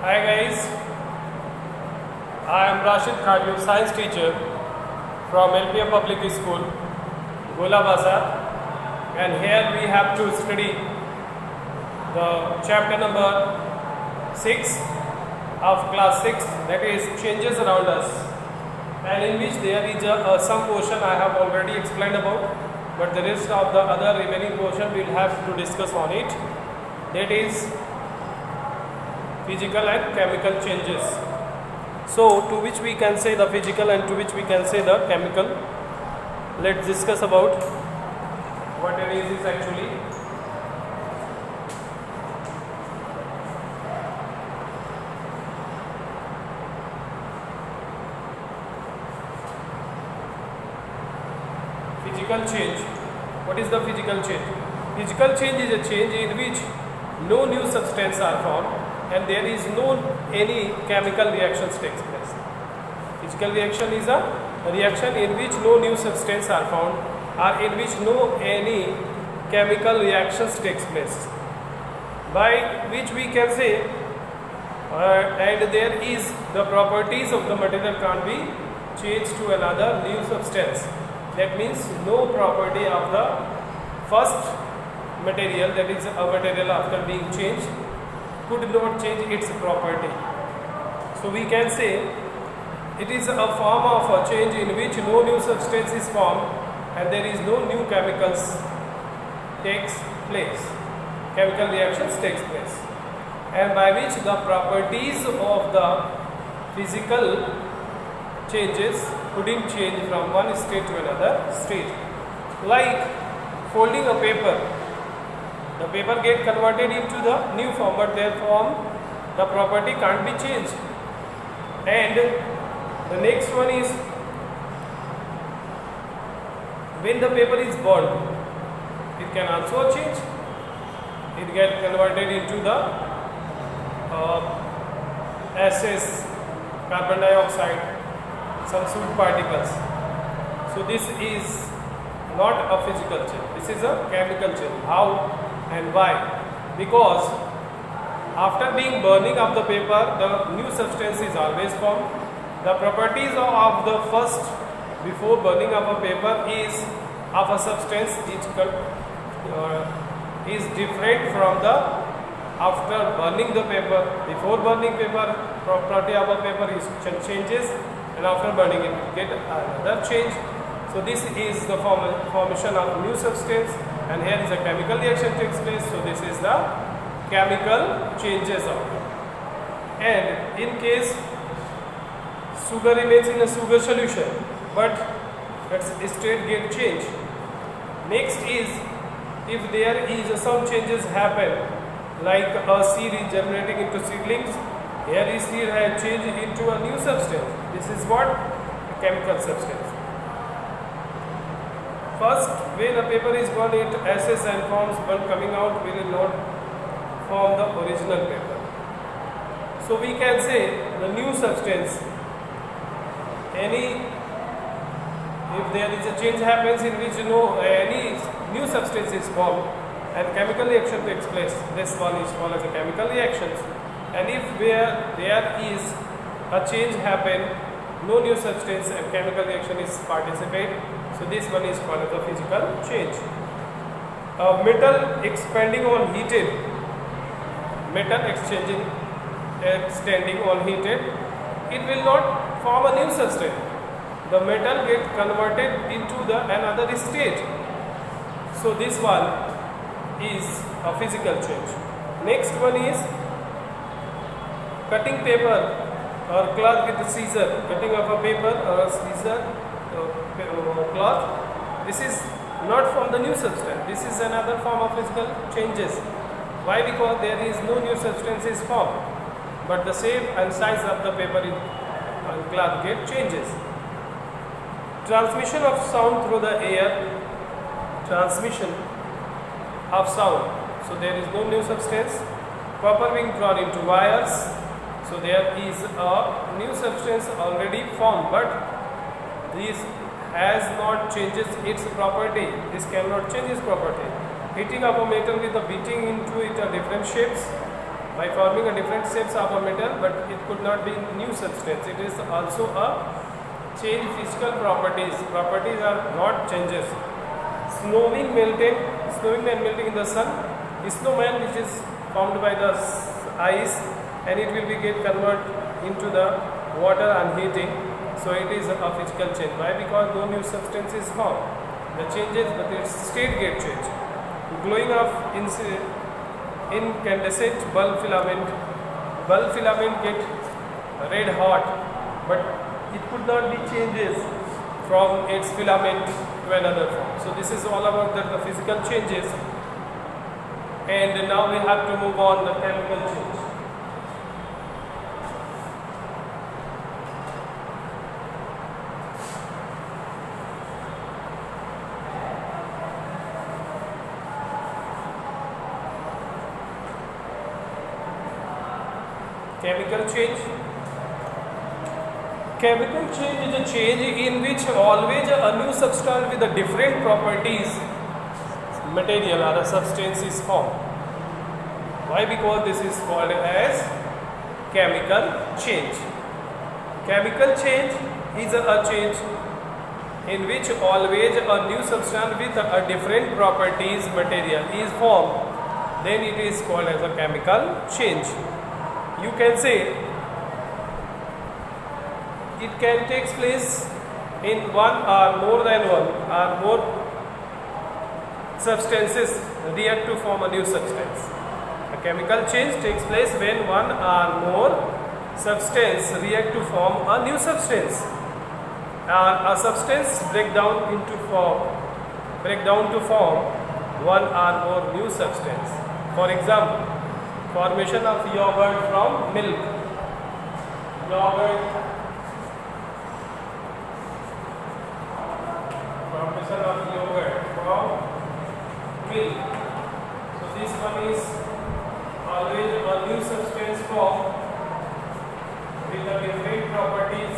Hi guys, I am Rashid Khadio, science teacher from LPM Public School, Gola Bazar, and here we have to study the chapter number 6 of class 6, that is changes around us, and in which there is some portion I have already explained about, but the rest of the other remaining portion we will have to discuss on it, that is physical and chemical changes. So to which we can say the physical and to which we can say the chemical. Let's discuss about what it is actually. Physical change. What is the physical change? Physical change is a change in which no new substance are formed and there is no any chemical reactions takes place. Physical reaction is a reaction in which no new substance are found or in which no any chemical reactions takes place. By which we can say and there is the properties of the material can't be changed to another new substance. That means no property of the first material, that is a material after being changed, could not change its property. So we can say it is a form of a change in which no new substance is formed and there is no new chemicals takes place, chemical reactions takes place, and by which the properties of the physical changes couldn't change from one state to another state. Like folding a paper, the paper get converted into the new form, but their form, the property can't be changed. And the next one is when the paper is burned, it can also change. It get converted into the gases, carbon dioxide, some soot particles. So this is not a physical change, this is a chemical change. How and why? Because after being burning of the paper, the new substance is always formed. The properties of the first before burning of a paper is of a substance is different from the after burning the paper. Before burning paper, property of a paper is changes, and after burning it get another change. So this is the formation of new substance, and here is a chemical reaction takes place. So this is the chemical changes of it. And in case sugar remains in a sugar solution, but its state get changed. Next is if there is some changes happen, like a seed is generating into seedlings, here is seed has changed into a new substance. This is what? A chemical substance. First, when a paper is burned, it acids and forms, but coming out will not form the original paper. So we can say the new substance, if there is a change happens in which any new substance is formed and chemical reaction takes place, this one is called as a chemical reactions. And if where there is a change happen, no new substance and chemical reaction is participate, so this one is called as a physical change. Metal expanding on heated, metal extending on heated, it will not form a new substance. The metal get converted into the another state. So this one is a physical change. Next one is cutting paper or cloth with a scissor, cutting of a paper or a scissor cloth. This is not from the new substance. This is another form of physical changes. Why? Because there is no new substance is formed, but the shape and size of the paper and cloth get changes. Transmission of sound through the air, transmission of sound. So there is no new substance. Copper being drawn into wires. So there is a new substance already formed, but this has not changes its property. This cannot change its property. Heating of a metal with a beating into it different shapes, by forming a different shapes of a metal, but it could not be new substance. It is also a change physical properties. Properties are not changes. Snowing and melting in the sun. Snowman, which is formed by the ice, and it will be get converted into the water and heating. So it is a physical change. Why? Because no new substance is formed. The changes, but its state get changed. Glowing of incandescent bulb filament. Bulb filament get red hot, but it could not be changes from its filament to another form. So this is all about the physical changes. And now we have to move on the chemical change. Chemical change. Chemical change is a change in which always a new substance with a different properties, material or a substance is formed. Why? Because this is called as chemical change. Chemical change is a change in which always a new substance with a different properties, material is formed. Then it is called as a chemical change. You can say it can take place in one or more than one or more substances react to form a new substance. A chemical change takes place when one or more substance react to form a new substance. A substance break down to form one or more new substance. For example, formation of yogurt from milk. Formation of yogurt from milk. So this one is always a new substance formed with the different properties.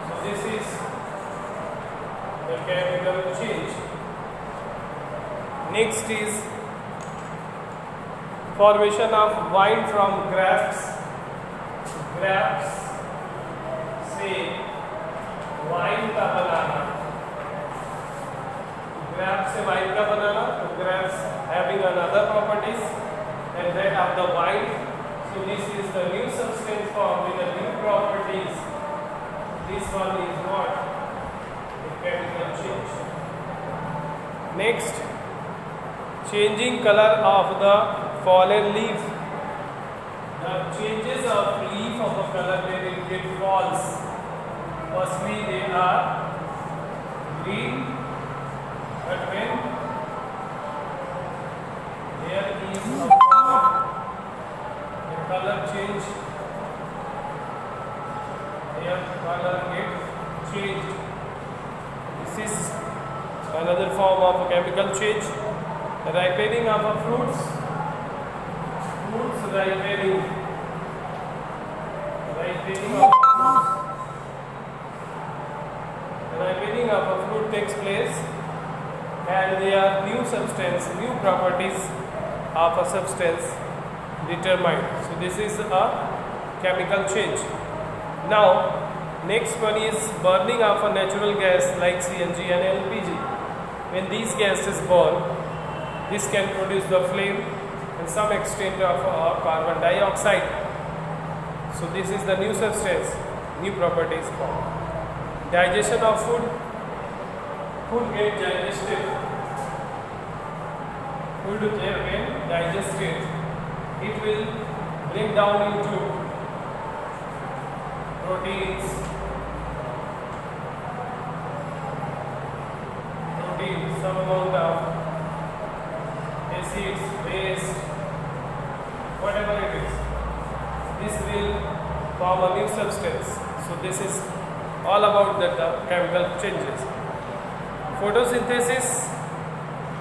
So this is the chemical change. Next is formation of wine from grapes. Say wine का बनाना. Grapes से wine का बनाना. So grapes having another properties and that of the wine. So this is the new substance formed with the new properties. This one is what? The chemical change. Next, changing color of the fallen leaf. The changes of leaf of a color when it falls. Firstly, they are green, but when there is a fall, the color change. Their color get changed. This is another form of a chemical change. The ripening of a fruits ripening of a fruit takes place and there are new properties of a substance determined. So this is a chemical change. Now next one is burning of a natural gas like CNG and LPG. When these gases burn, this can produce the flame and some extent of carbon dioxide. So this is the new substance, new properties formed. Digestion of food get digested. Food when digested, it will break down into proteins, some amount of acids, base, whatever it is. This will form a new substance. So this is all about the chemical changes. Photosynthesis.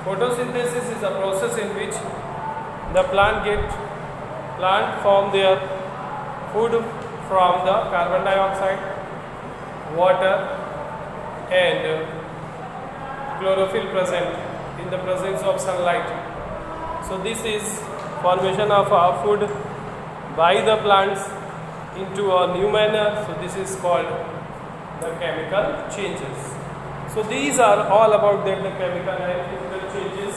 Photosynthesis is a process in which the plant form their food from the carbon dioxide, water and chlorophyll present in the presence of sunlight. So this is formation of our food by the plants into a new manner. So this is called the chemical changes. So these are all about the chemical and physical changes.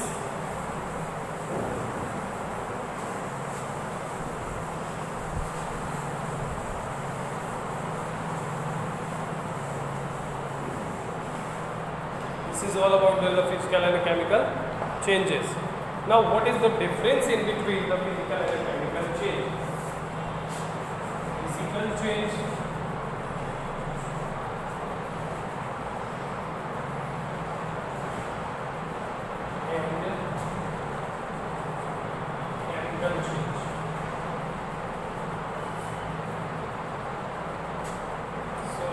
This is all about the physical and chemical changes. Now, what is the difference in between the physical and chemical change? Physical change and chemical change. So,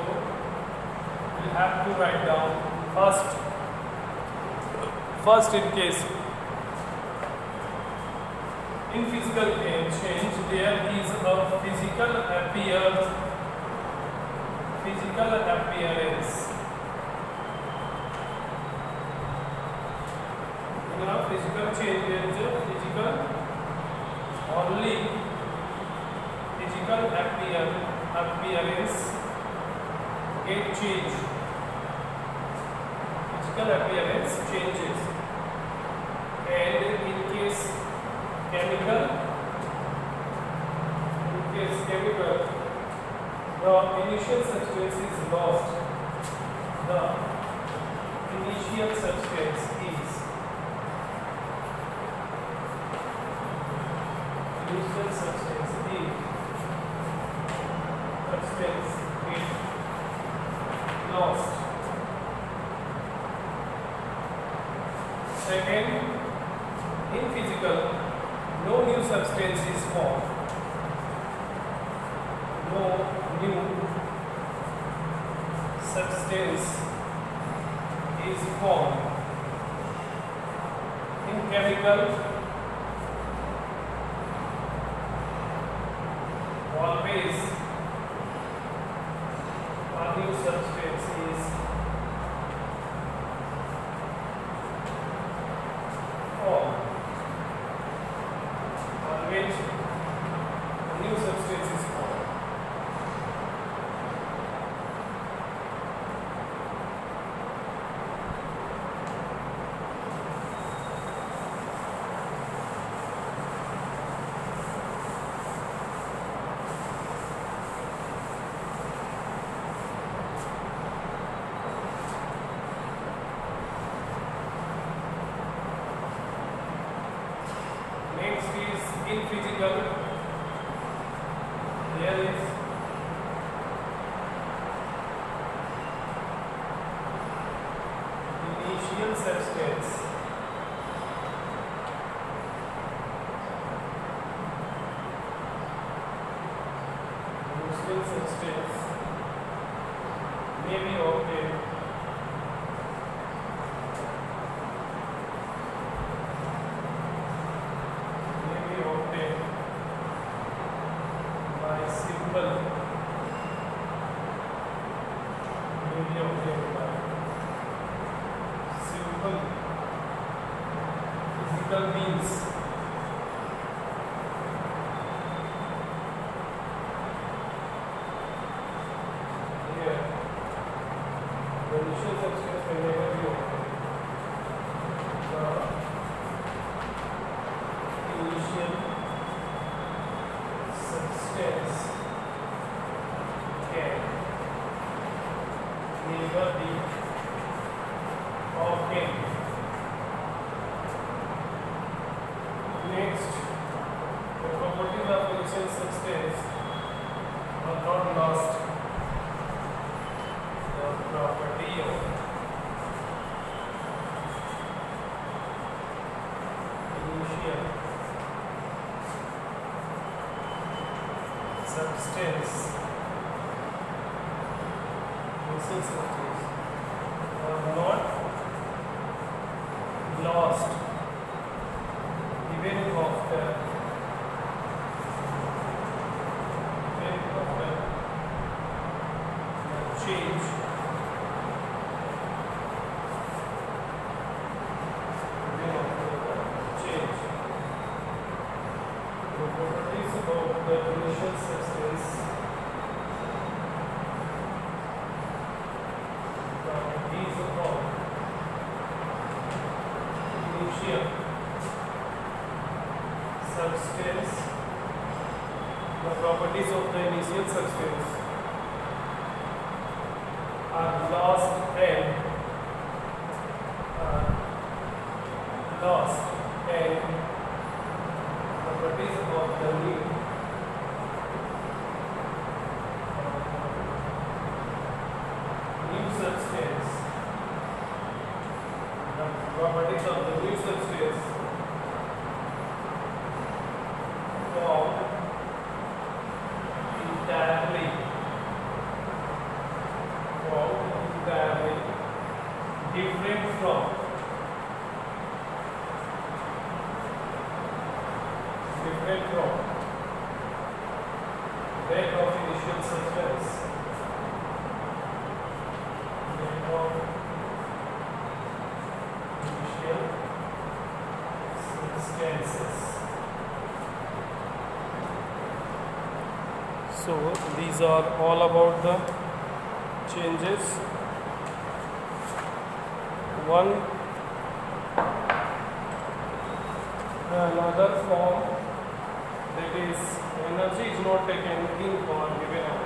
we have to write down first in case in physical change there is a physical appearance. In a physical change there is a physical appearance get change. Physical appearance changes. And in case chemical, the initial substance is lost. The initial substance is lost. Second, in physical, no new substance is formed. No new substance is formed. In chemical, always a new substance is formed. Always a new substance is formed. Next is in physical, there is initial substance. Initial substance may be obtained by simple physical means. Here, the initial substance can never be obtained. The initial substance can never be obtained. Next, the properties of initial substance are not lost. The property of initial substance are not lost even after change the initial substance properties of initial substance, the properties of the initial substance are lost and properties of the new substance, the properties of the new substance formed entirely different from that of initial substance. So these are all about the changes. One another form, that is energy is not taken in or given out.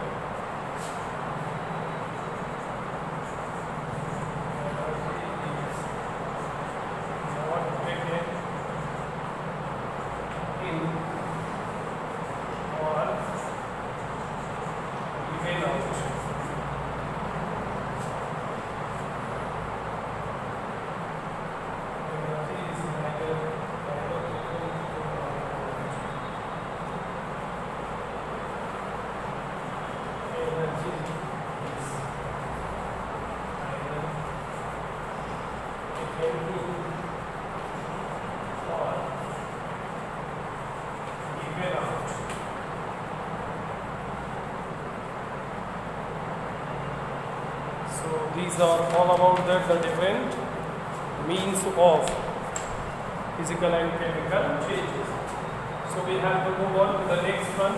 So these are all about the different means of physical and chemical changes. So we have to move on to the next one.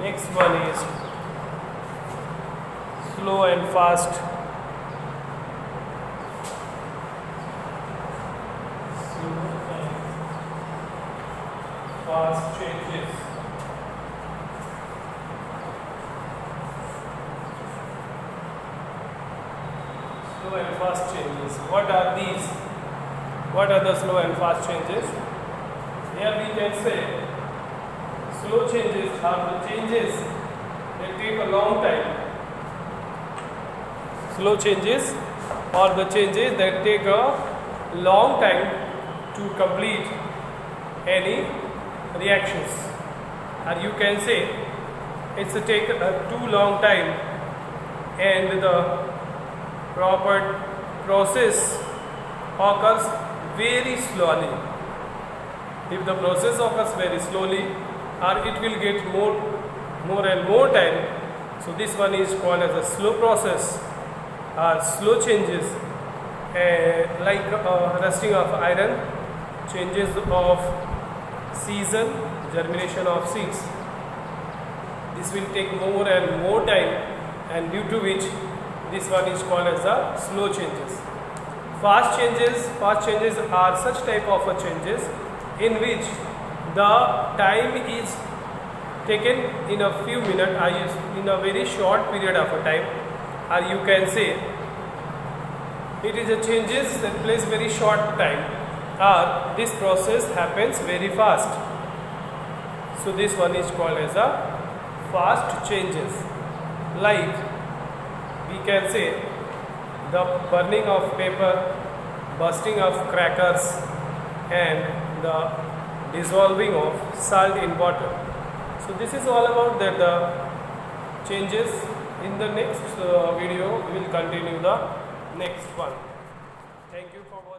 Next one is slow and fast. Slow and fast changes. Slow and fast changes. What are these? What are the slow and fast changes? Here we can say slow changes are the changes that take a long time. Slow changes are the changes that take a long time to complete any reactions. Or you can say it's a take a too long time and the proper process occurs very slowly. If the process occurs very slowly, or it will get more and more time, so this one is called as a slow process or slow changes, like rusting of iron, changes of season, germination of seeds. This will take more and more time, and due to which this one is called as the slow changes. Fast changes are such type of changes in which the time is taken in a few minutes, in a very short period of a time, or you can say it is a changes that plays very short time, or this process happens very fast. So this one is called as a fast changes. Like we can say the burning of paper, bursting of crackers, and the dissolving of salt in water. So So this is all about that changes. In the next video we will continue the next one. Thank you for watching.